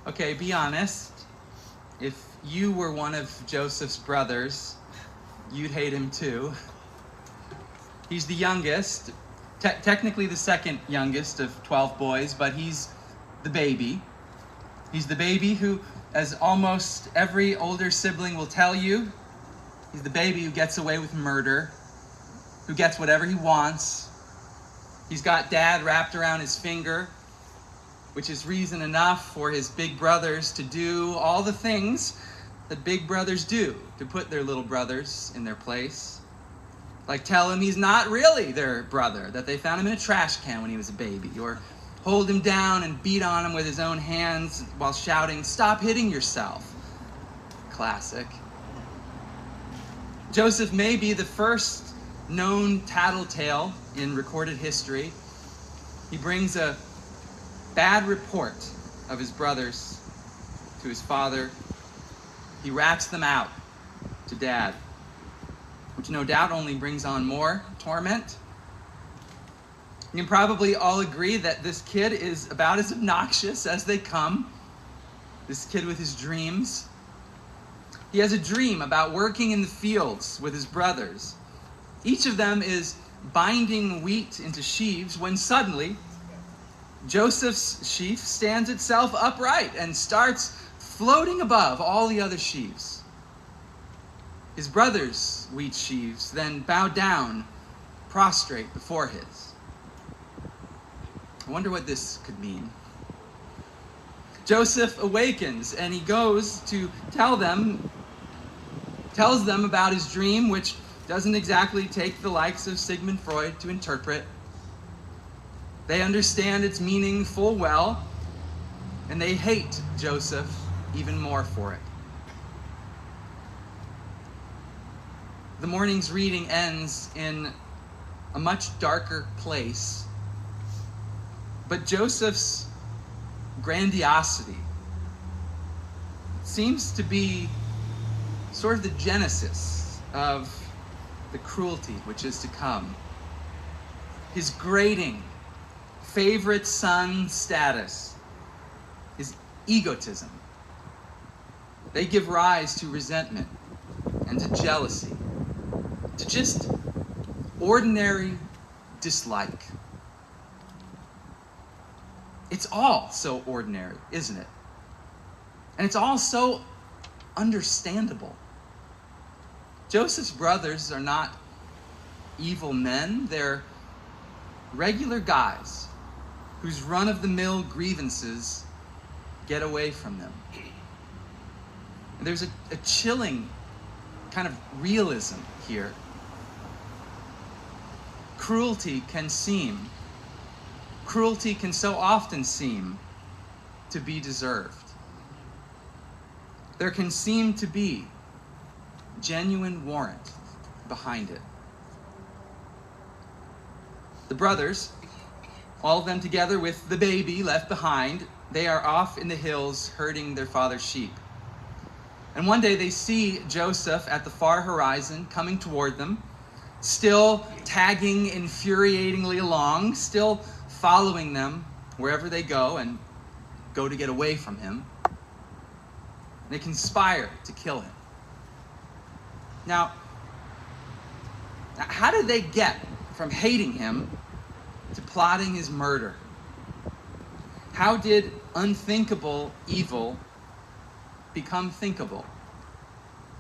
Okay, be honest. If you were one of Joseph's brothers, you'd hate him too. He's the youngest, technically the second youngest of 12 boys, but he's the baby. He's the baby who, as almost every older sibling will tell you, he's the baby who gets away with murder, who gets whatever he wants. He's got dad wrapped around his finger, which is reason enough for his big brothers to do all the things that big brothers do to put their little brothers in their place. Like tell him he's not really their brother, that they found him in a trash can when he was a baby, or hold him down and beat on him with his own hands while shouting, "Stop hitting yourself." Classic. Joseph may be the first known tattletale in recorded history. He brings a bad report of his brothers to his father. He rats them out to dad, which no doubt only brings on more torment. You can probably all agree that this kid is about as obnoxious as they come. This kid with his dreams. He has a dream about working in the fields with his brothers. Each of them is binding wheat into sheaves when suddenly Joseph's sheaf stands itself upright and starts floating above all the other sheaves. His brothers' wheat sheaves then bow down, prostrate before his. I wonder what this could mean. Joseph awakens and he goes to tells them about his dream, which doesn't exactly take the likes of Sigmund Freud to interpret. They understand its meaning full well, and they hate Joseph even more for it. The morning's reading ends in a much darker place, but Joseph's grandiosity seems to be sort of the genesis of the cruelty which is to come. His grating, favorite son status, his egotism, they give rise to resentment and to jealousy, to just ordinary dislike. It's all so ordinary, isn't it? And it's all so understandable. Joseph's brothers are not evil men. They're regular guys whose run-of-the-mill grievances get away from them. And there's a chilling kind of realism here. Cruelty can so often seem to be deserved. There can seem to be genuine warrant behind it. The brothers, all of them together with the baby left behind, they are off in the hills herding their father's sheep. And one day they see Joseph at the far horizon coming toward them, still tagging infuriatingly along, still following them wherever they go and go to get away from him. They conspire to kill him. Now, how did they get from hating him to plotting his murder? How did unthinkable evil become thinkable?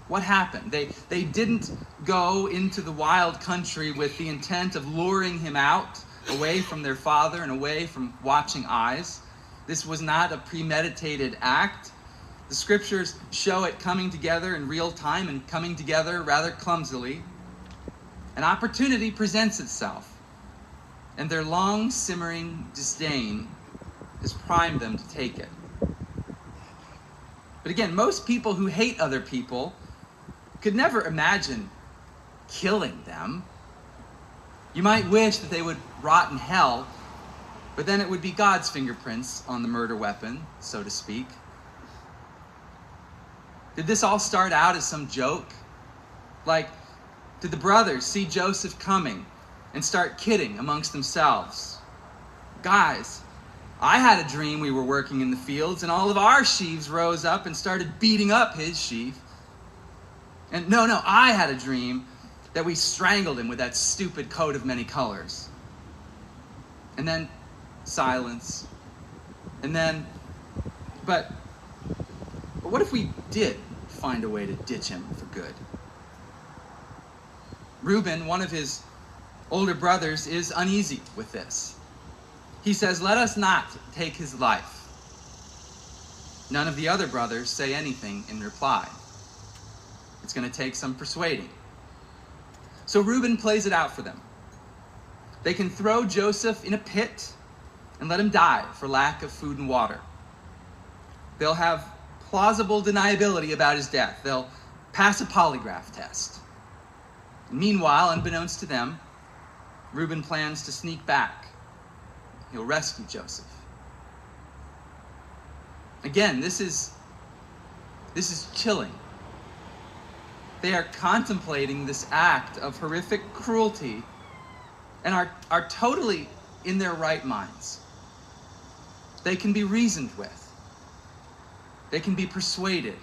What happened? They didn't go into the wild country with the intent of luring him out, away from their father and away from watching eyes. This was not a premeditated act. The scriptures show it coming together in real time and coming together rather clumsily. An opportunity presents itself, and their long simmering disdain has primed them to take it. But again, most people who hate other people could never imagine killing them. You might wish that they would rot in hell, but then it would be God's fingerprints on the murder weapon, so to speak. Did this all start out as some joke? Like, did the brothers see Joseph coming and start kidding amongst themselves? Guys, I had a dream we were working in the fields and all of our sheaves rose up and started beating up his sheaf. And no, I had a dream that we strangled him with that stupid coat of many colors. And then silence. And then, but what if we did find a way to ditch him for good? Reuben, one of his older brothers, is uneasy with this. He says, "Let us not take his life." None of the other brothers say anything in reply. It's going to take some persuading. So Reuben plays it out for them. They can throw Joseph in a pit and let him die for lack of food and water. They'll have plausible deniability about his death. They'll pass a polygraph test. Meanwhile, unbeknownst to them, Reuben plans to sneak back. He'll rescue Joseph. Again, this is chilling. They are contemplating this act of horrific cruelty and are totally in their right minds. They can be reasoned with. They can be persuaded.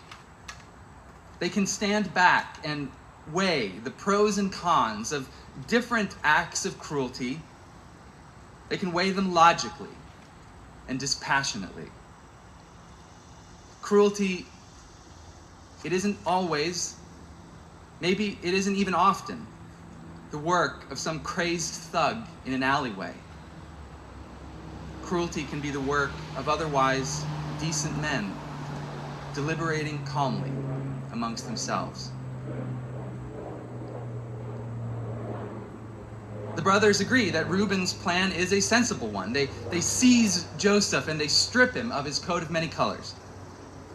They can stand back and weigh the pros and cons of different acts of cruelty. They can weigh them logically and dispassionately. Cruelty, it isn't always, maybe it isn't even often, the work of some crazed thug in an alleyway. Cruelty can be the work of otherwise decent men, deliberating calmly amongst themselves. The brothers agree that Reuben's plan is a sensible one. They seize Joseph and they strip him of his coat of many colors.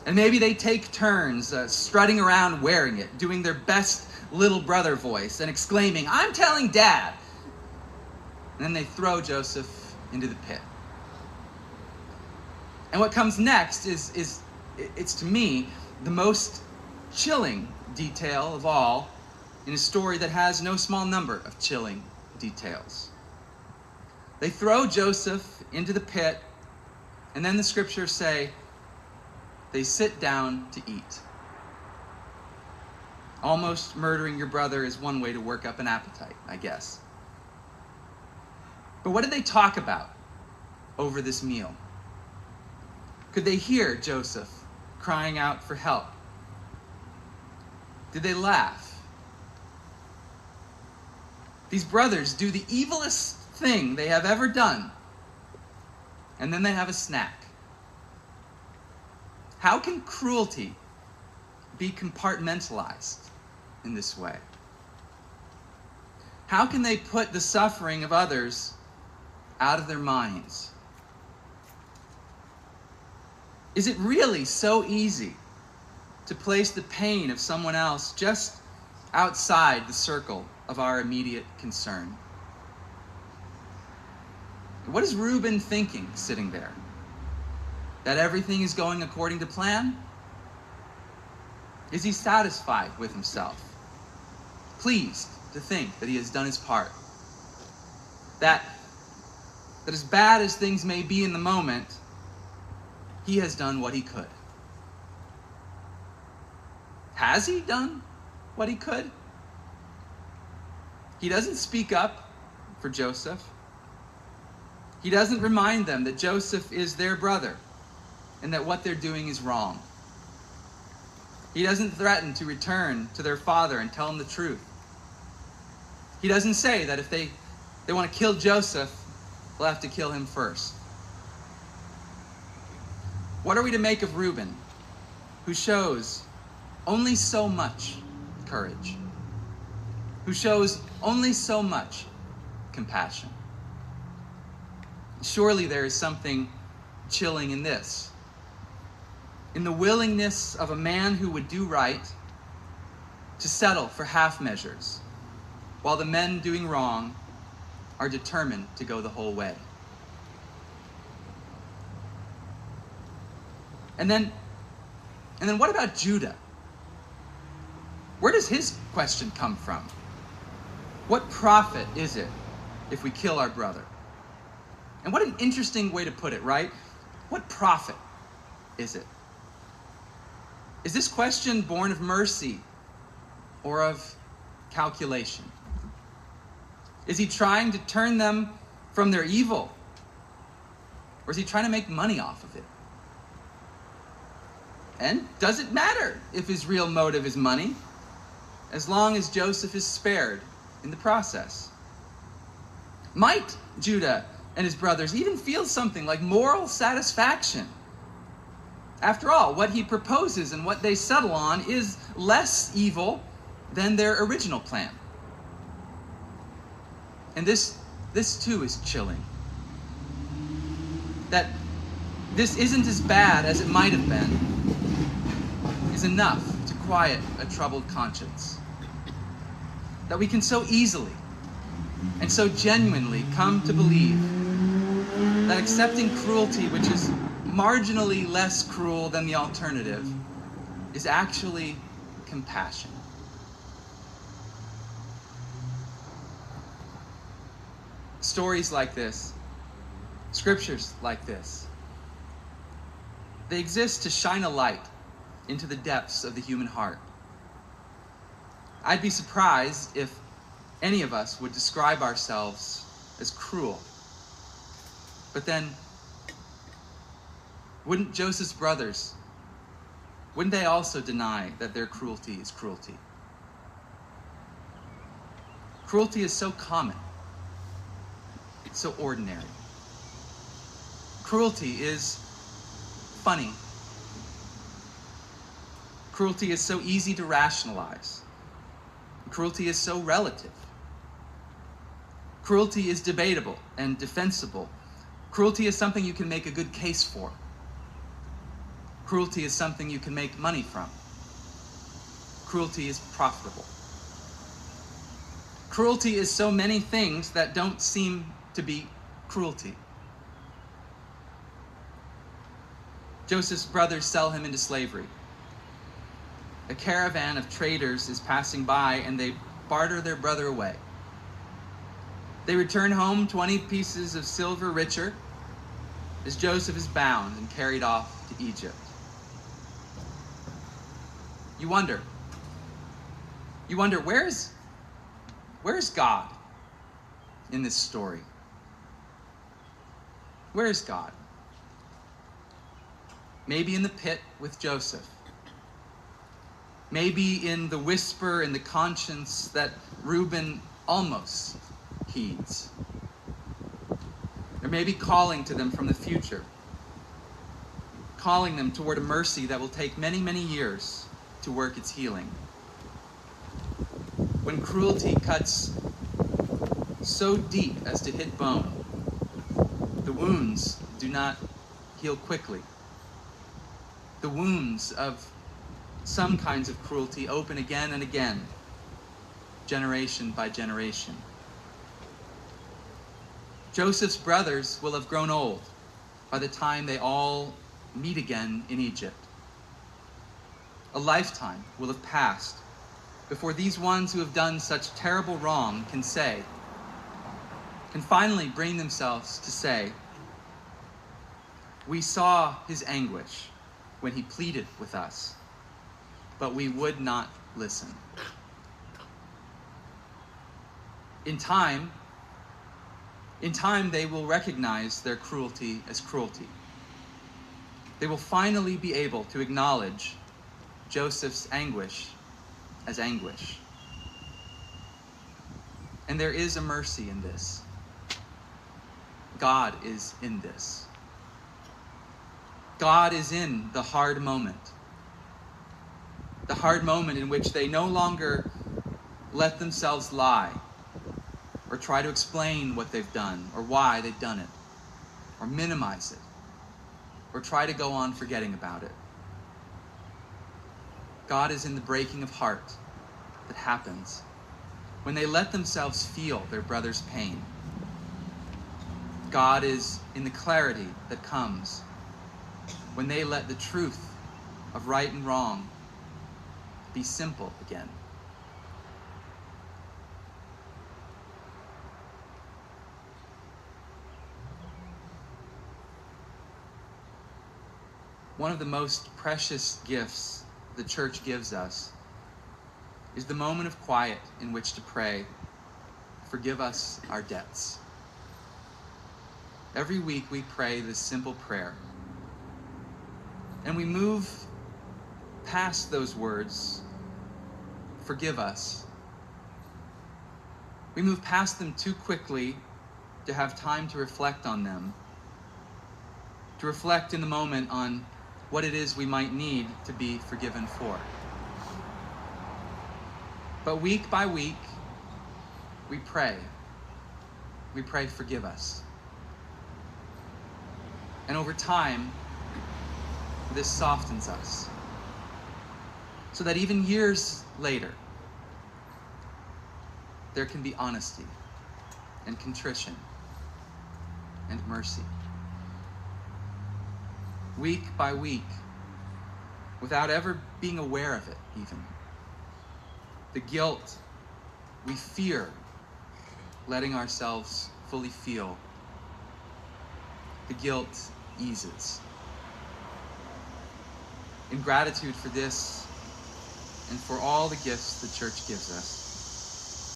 And maybe they take turns strutting around wearing it, doing their best little brother voice and exclaiming, "I'm telling Dad!" And then they throw Joseph into the pit. And what comes next is it's to me the most chilling detail of all in a story that has no small number of chilling details. They throw Joseph into the pit, and then the scriptures say they sit down to eat. Almost murdering your brother is one way to work up an appetite, I guess. But what did they talk about over this meal? Could they hear Joseph crying out for help? Did they laugh? These brothers do the evilest thing they have ever done, and then they have a snack. How can cruelty be compartmentalized in this way? How can they put the suffering of others out of their minds? Is it really so easy to place the pain of someone else just outside the circle of our immediate concern? What is Reuben thinking sitting there? That everything is going according to plan? Is he satisfied with himself? Pleased to think that he has done his part? That as bad as things may be in the moment, he has done what he could. Has he done what he could? He doesn't speak up for Joseph. He doesn't remind them that Joseph is their brother and that what they're doing is wrong. He doesn't threaten to return to their father and tell him the truth. He doesn't say that if they want to kill Joseph, they'll have to kill him first. What are we to make of Reuben, who shows only so much courage, who shows only so much compassion? Surely there is something chilling in this, in the willingness of a man who would do right to settle for half measures, while the men doing wrong are determined to go the whole way. And then what about Judah? Where does his question come from? What profit is it if we kill our brother? And what an interesting way to put it, right? What profit is it? Is this question born of mercy or of calculation? Is he trying to turn them from their evil? Or is he trying to make money off of it? And does it matter if his real motive is money, as long as Joseph is spared in the process? Might Judah and his brothers even feel something like moral satisfaction? After all, what he proposes and what they settle on is less evil than their original plan. And this too is chilling. That this isn't as bad as it might have been is enough to quiet a troubled conscience. That we can so easily and so genuinely come to believe that accepting cruelty, which is marginally less cruel than the alternative, is actually compassion. Stories like this, scriptures like this, they exist to shine a light into the depths of the human heart. I'd be surprised if any of us would describe ourselves as cruel. But then, wouldn't Joseph's brothers, wouldn't they also deny that their cruelty is cruelty? Cruelty is so common, it's so ordinary. Cruelty is funny. Cruelty is so easy to rationalize. Cruelty is so relative. Cruelty is debatable and defensible. Cruelty is something you can make a good case for. Cruelty is something you can make money from. Cruelty is profitable. Cruelty is so many things that don't seem to be cruelty. Joseph's brothers sell him into slavery. A caravan of traders is passing by and they barter their brother away. They return home 20 pieces of silver richer as Joseph is bound and carried off to Egypt. You wonder, where's God in this story? Where is God? Maybe in the pit with Joseph. Maybe in the whisper in the conscience that Reuben almost heeds. Or maybe calling to them from the future. Calling them toward a mercy that will take many, many years to work its healing. When cruelty cuts so deep as to hit bone, the wounds do not heal quickly. The wounds of some kinds of cruelty open again and again, generation by generation. Joseph's brothers will have grown old by the time they all meet again in Egypt. A lifetime will have passed before these ones who have done such terrible wrong can finally bring themselves to say, "We saw his anguish when he pleaded with us, but we would not listen." In time, they will recognize their cruelty as cruelty. They will finally be able to acknowledge Joseph's anguish as anguish. And there is a mercy in this. God is in this. God is in the hard moment. The hard moment in which they no longer let themselves lie or try to explain what they've done or why they've done it or minimize it or try to go on forgetting about it. God is in the breaking of heart that happens when they let themselves feel their brother's pain. God is in the clarity that comes when they let the truth of right and wrong be simple again. One of the most precious gifts the church gives us is the moment of quiet in which to pray, "Forgive us our debts." Every week we pray this simple prayer, and we move past those words, "Forgive us." We move past them too quickly to have time to reflect on them, to reflect in the moment on what it is we might need to be forgiven for. But week by week, we pray. We pray, "Forgive us." And over time, this softens us, so that even years later, there can be honesty and contrition and mercy. Week by week, without ever being aware of it even, the guilt we fear letting ourselves fully feel, the guilt eases. In gratitude for this and for all the gifts the church gives us,